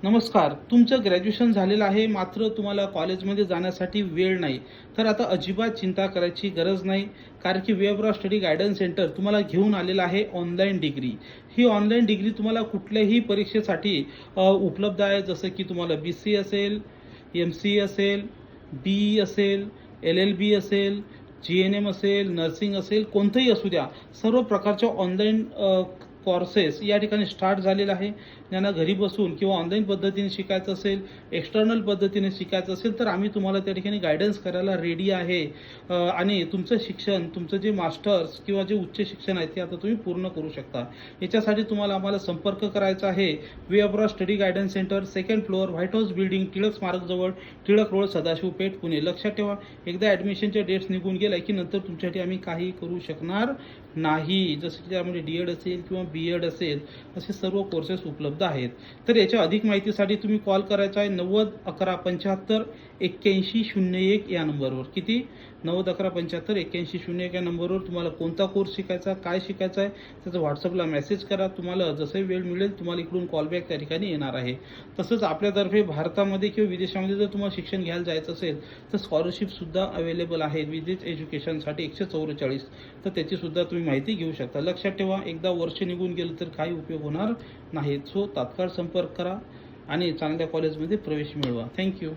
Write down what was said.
नमस्कार. तुमचं ग्रॅज्युएशन झालेलं आहे, मात्र तुम्हाला कॉलेजमध्ये जाण्यासाठी वेळ नाही. तर आता अजिबात चिंता करायची गरज नाही, कारण की वे ऑफ स्टडी गायडन्स सेंटर तुम्हाला घेऊन आलेलं आहे ऑनलाईन डिग्री. ही ऑनलाईन डिग्री तुम्हाला कुठल्याही परीक्षेसाठी उपलब्ध आहे. जसं की तुम्हाला BC असेल, MCA असेल, BE असेल, LLB असेल, GNM असेल, नर्सिंग असेल, कोणतंही असू द्या. सर्व प्रकारच्या ऑनलाईन कोर्सेस या ठिकाणी स्टार्ट झालेला आहे. ज्यांना घरी बसून किंवा ऑनलाईन पद्धतीने शिकायचं असेल, एक्सटर्नल पद्धतीने शिकायचं असेल, तर आम्ही तुम्हाला त्या ठिकाणी गायडन्स करायला रेडी आहे. आणि तुमचं शिक्षण, तुमचं जे मास्टर्स किंवा जे उच्च शिक्षण आहे ते आता तुम्ही पूर्ण करू शकता. याच्यासाठी तुम्हाला आम्हाला संपर्क करायचा आहे. Way of study guidance centre, 2nd floor, white house building, Tilak स्मारकजवळ, टिळक रोड, सदाशिव पेठ, पुणे. लक्षात ठेवा, एकदा ॲडमिशनच्या डेट्स निघून गेल्या की नंतर तुमच्यासाठी आम्ही काही करू शकणार नाही. जसं की त्यामध्ये D.Ed असेल किंवा B.Ed असेल, असे सर्व कोर्सेस उपलब्ध आहेत. तर याच्या अधिक माहितीसाठी तुम्ही कॉल करायचा आहे 90 11 75 81 01 या नंबरवर. किती? 90 11 75 81 01 या नंबरवर तुम्हाला कोणता कोर्स शिकायचा, काय शिकायचं आहे, त्याचं व्हॉट्सअपला मेसेज करा. तुम्हाला जसंही वेळ मिळेल तुम्हाला इकडून कॉलबॅक त्या ठिकाणी येणार आहे. तसंच आपल्यातर्फे भारतामध्ये किंवा विदेशामध्ये जर तुम्हाला शिक्षण घ्यायला जायचं असेल तर स्कॉलरशिपसुद्धा अवेलेबल आहे विदेश एज्युकेशनसाठी 144. तर त्याचीसुद्धा तुम्ही माहिती घेऊ शकता. लक्षात ठेवा, एकदा वर्ष निघून गेलं तर काही उपयोग होणार नाही. सो तात्काळ संपर्क करा आणि चांगल्या कॉलेजमध्ये प्रवेश मिळवा. थँक्यू.